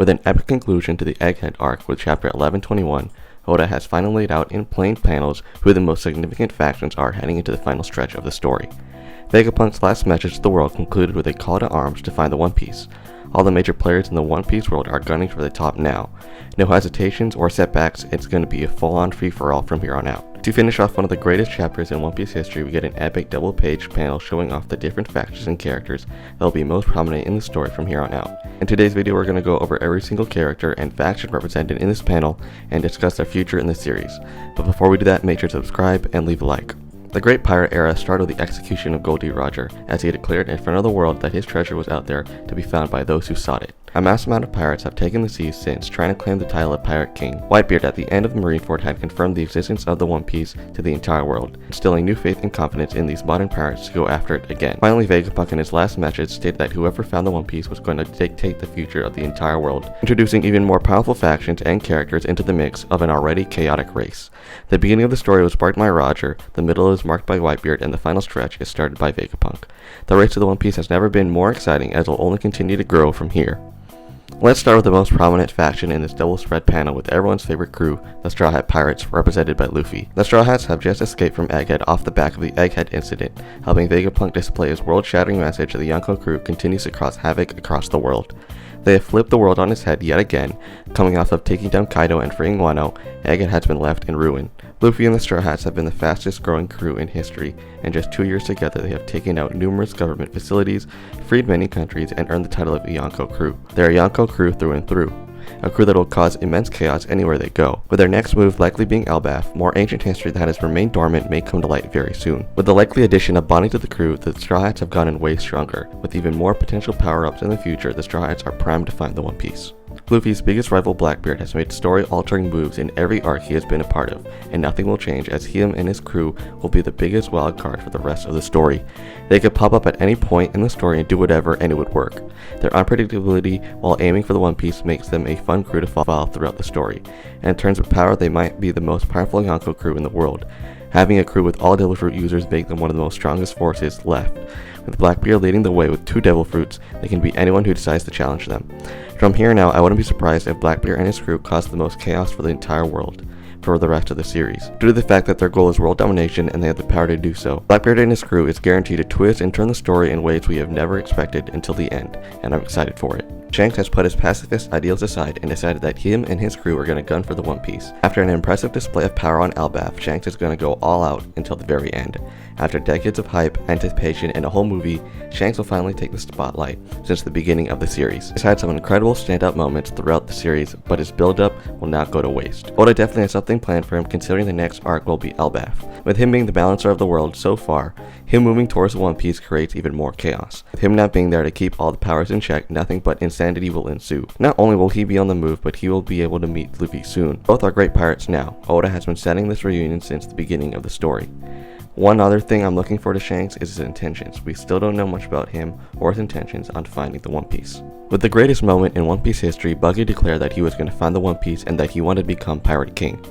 With an epic conclusion to the Egghead arc with Chapter 1121, Oda has finally laid out in plain panels who the most significant factions are heading into the final stretch of the story. Vegapunk's last message to the world concluded with a call to arms to find the One Piece. All the major players in the One Piece world are gunning for the top now. No hesitations or setbacks, it's going to be a full-on free-for-all from here on out. To finish off one of the greatest chapters in One Piece history, we get an epic double-page panel showing off the different factions and characters that will be most prominent in the story from here on out. In today's video, we're going to go over every single character and faction represented in this panel and discuss their future in the series. But before we do that, make sure to subscribe and leave a like. The Great Pirate Era started with the execution of Gol D. Roger, as he declared in front of the world that his treasure was out there to be found by those who sought it. A mass amount of pirates have taken the seas since, trying to claim the title of Pirate King. Whitebeard at the end of the Marineford had confirmed the existence of the One Piece to the entire world, instilling new faith and confidence in these modern pirates to go after it again. Finally, Vegapunk in his last message stated that whoever found the One Piece was going to dictate the future of the entire world, introducing even more powerful factions and characters into the mix of an already chaotic race. The beginning of the story was sparked by Roger, the middle is marked by Whitebeard, and the final stretch is started by Vegapunk. The race to the One Piece has never been more exciting, as it will only continue to grow from here. Let's start with the most prominent faction in this double spread panel with everyone's favorite crew, the Straw Hat Pirates, represented by Luffy. The Straw Hats have just escaped from Egghead off the back of the Egghead incident, helping Vegapunk display his world-shattering message that the Yonko crew continues to cause havoc across the world. They have flipped the world on its head yet again. Coming off of taking down Kaido and freeing Wano, Egghead has been left in ruin. Luffy and the Straw Hats have been the fastest growing crew in history, and just 2 years together they have taken out numerous government facilities, freed many countries, and earned the title of Yonko crew. They are Yonko crew through and through. A crew that will cause immense chaos anywhere they go, with their next move likely being Elbaf. More ancient history that has remained dormant may come to light very soon. With the likely addition of Bonnie to the crew, the Straw Hats have gotten way stronger. With even more potential power-ups in the future, the Straw Hats are primed to find the One Piece. Luffy's biggest rival Blackbeard has made story-altering moves in every arc he has been a part of, and nothing will change as him and his crew will be the biggest wildcard for the rest of the story. They could pop up at any point in the story and do whatever and it would work. Their unpredictability while aiming for the One Piece makes them a fun crew to follow throughout the story, and in terms of power they might be the most powerful Yonko crew in the world. Having a crew with all Devil Fruit users make them one of the most strongest forces left. With Blackbeard leading the way with 2 Devil Fruits, they can beat anyone who decides to challenge them. From here now, I wouldn't be surprised if Blackbeard and his crew cause the most chaos for the entire world for the rest of the series. Due to the fact that their goal is world domination and they have the power to do so, Blackbeard and his crew is guaranteed to twist and turn the story in ways we have never expected until the end, and I'm excited for it. Shanks has put his pacifist ideals aside and decided that him and his crew are going to gun for the One Piece. After an impressive display of power on Elbaf, Shanks is going to go all out until the very end. After decades of hype, anticipation, and a whole movie, Shanks will finally take the spotlight since the beginning of the series. He's had some incredible standout moments throughout the series, but his build-up will not go to waste. Oda definitely has something planned for him, considering the next arc will be Elbaf. With him being the balancer of the world so far, him moving towards the One Piece creates even more chaos. With him not being there to keep all the powers in check, nothing but insanity will ensue. Not only will he be on the move, but he will be able to meet Luffy soon. Both are great pirates now. Oda has been setting this reunion since the beginning of the story. One other thing I'm looking for to Shanks is his intentions. We still don't know much about him or his intentions on finding the One Piece. With the greatest moment in One Piece history, Buggy declared that he was going to find the One Piece and that he wanted to become Pirate King.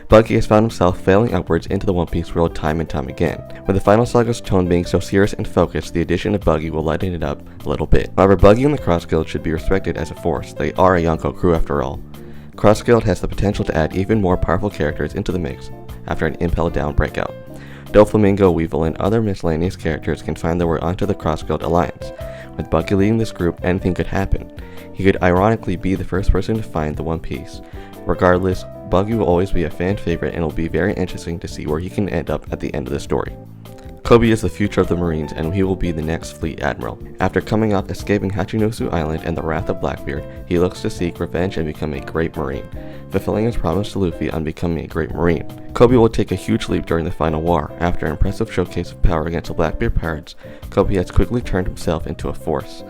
Buggy has found himself failing upwards into the One Piece world time and time again. With the final saga's tone being so serious and focused, the addition of Buggy will lighten it up a little bit. However, Buggy and the Cross Guild should be respected as a force. They are a Yonko crew after all. Cross Guild has the potential to add even more powerful characters into the mix after an Impel Down breakout. Doflamingo, Weevil, and other miscellaneous characters can find their way onto the Cross Guild alliance. With Buggy leading this group, anything could happen. He could ironically be the first person to find the One Piece. Regardless, Buggy will always be a fan favorite and it will be very interesting to see where he can end up at the end of the story. Kobe is the future of the Marines and he will be the next fleet admiral. After coming off escaping Hachinosu Island and the wrath of Blackbeard, he looks to seek revenge and become a great Marine, fulfilling his promise to Luffy on becoming a great Marine. Kobe will take a huge leap during the final war. After an impressive showcase of power against the Blackbeard pirates, Kobe has quickly turned himself into a force.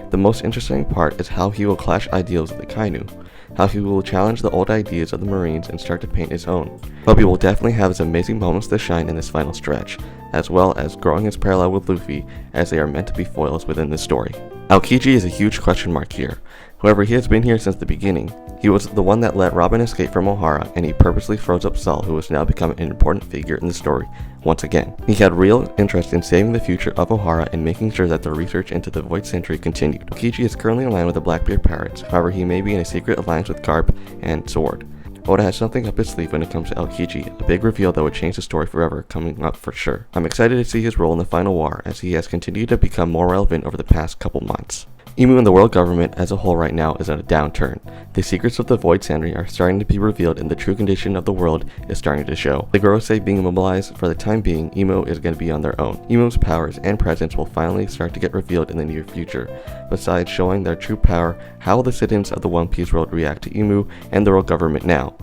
The most interesting part is how he will clash ideals with the Kainu, how he will challenge the old ideas of the Marines and start to paint his own. Kobe will definitely have his amazing moments to shine in this final stretch, as well as growing his parallel with Luffy, as they are meant to be foils within this story. Aokiji is a huge question mark here. However, he has been here since the beginning. He was the one that let Robin escape from O'Hara, and he purposely froze up Saul, who has now become an important figure in the story once again. He had real interest in saving the future of O'Hara and making sure that the research into the Void Century continued. Aokiji is currently aligned with the Blackbeard Pirates, however he may be in a secret alliance with Garp and Sword. Oda has something up his sleeve when it comes to Aokiji, a big reveal that would change the story forever coming up for sure. I'm excited to see his role in the final war, as he has continued to become more relevant over the past couple months. Imu and the world government as a whole right now is on a downturn. The secrets of the Void Century are starting to be revealed and the true condition of the world is starting to show. The Gorosei being immobilized, for the time being, Imo is going to be on their own. Imo's powers and presence will finally start to get revealed in the near future. Besides showing their true power, how will the citizens of the One Piece world react to Imu and the world government now?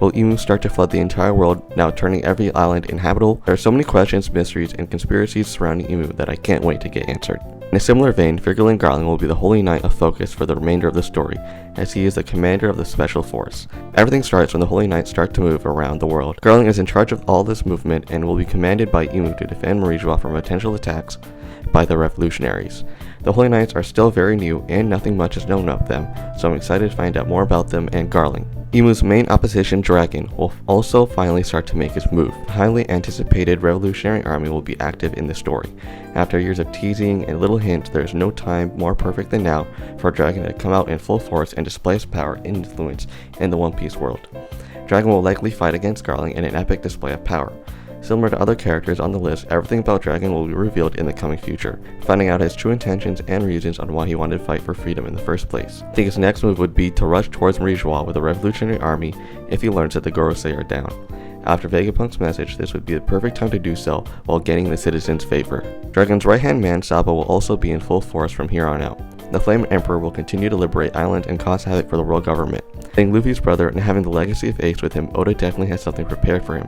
Will Imu start to flood the entire world, now turning every island inhabitable? There are so many questions, mysteries, and conspiracies surrounding Imu that I can't wait to get answered. In a similar vein, Fergal Garling will be the Holy Knight of focus for the remainder of the story, as he is the commander of the Special Force. Everything starts when the Holy Knights start to move around the world. Garling is in charge of all this movement and will be commanded by Imu to defend Marijua from potential attacks by the revolutionaries. The Holy Knights are still very new and nothing much is known of them, so I'm excited to find out more about them and Garling. Imu's main opposition, Dragon, will also finally start to make his move. The highly anticipated revolutionary army will be active in the story. After years of teasing and little hints, there is no time more perfect than now for Dragon to come out in full force and display his power and influence in the One Piece world. Dragon will likely fight against Garling in an epic display of power. Similar to other characters on the list, everything about Dragon will be revealed in the coming future, finding out his true intentions and reasons on why he wanted to fight for freedom in the first place. I think his next move would be to rush towards Marijua with a revolutionary army if he learns that the Gorosei are down. After Vegapunk's message, this would be the perfect time to do so while gaining the citizens' favor. Dragon's right-hand man, Sabo, will also be in full force from here on out. The Flame Emperor will continue to liberate islands and cause havoc for the world government. Being Luffy's brother and having the legacy of Ace with him, Oda definitely has something prepared for him.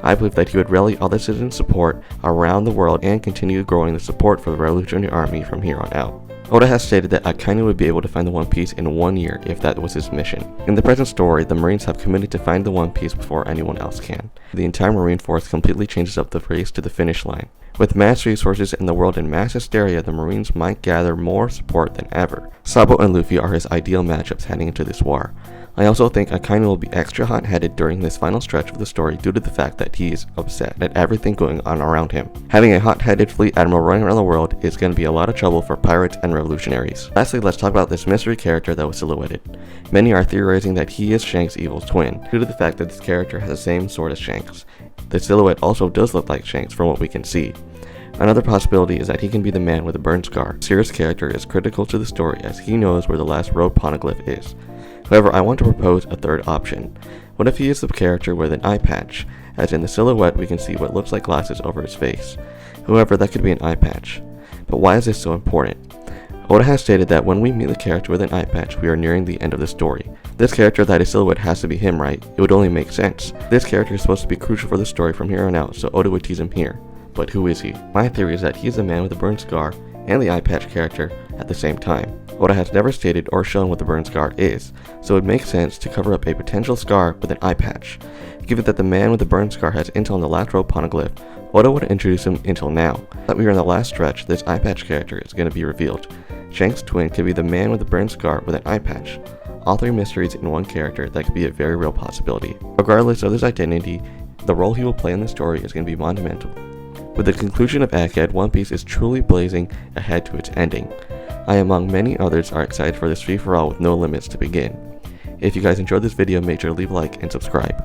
I believe that he would rally all the citizens' support around the world and continue growing the support for the Revolutionary Army from here on out. Oda has stated that Akainu would be able to find the One Piece in 1 year if that was his mission. In the present story, the Marines have committed to find the One Piece before anyone else can. The entire Marine force completely changes up the race to the finish line. With mass resources in the world and mass hysteria, the Marines might gather more support than ever. Sabo and Luffy are his ideal matchups heading into this war. I also think Akainu will be extra hot-headed during this final stretch of the story due to the fact that he is upset at everything going on around him. Having a hot-headed fleet admiral running around the world is going to be a lot of trouble for pirates and revolutionaries. Lastly, let's talk about this mystery character that was silhouetted. Many are theorizing that he is Shanks' evil twin, due to the fact that this character has the same sword as Shanks. The silhouette also does look like Shanks from what we can see. Another possibility is that he can be the man with a burn scar. Sirius' character is critical to the story as he knows where the last road poneglyph is. However, I want to propose a third option. What if he is the character with an eye patch, as in the silhouette we can see what looks like glasses over his face. However, that could be an eye patch. But why is this so important? Oda has stated that when we meet the character with an eye patch, we are nearing the end of the story. This character that is silhouette has to be him, right? It would only make sense. This character is supposed to be crucial for the story from here on out, so Oda would tease him here. But who is he? My theory is that he is the man with the burn scar and the eye patch character at the same time. Oda has never stated or shown what the burn scar is, so it makes sense to cover up a potential scar with an eye patch. Given that the man with the burn scar has intel on the last road poneglyph, Oda would introduce him until now. That we are in the last stretch, this eye patch character is going to be revealed. Shanks' twin could be the man with the burn scar with an eye patch. All three mysteries in one character that could be a very real possibility. Regardless of his identity, the role he will play in the story is going to be monumental. With the conclusion of Egghead, One Piece is truly blazing ahead to its ending. I, among many others, are excited for this free-for-all with no limits to begin. If you guys enjoyed this video, make sure to leave a like and subscribe.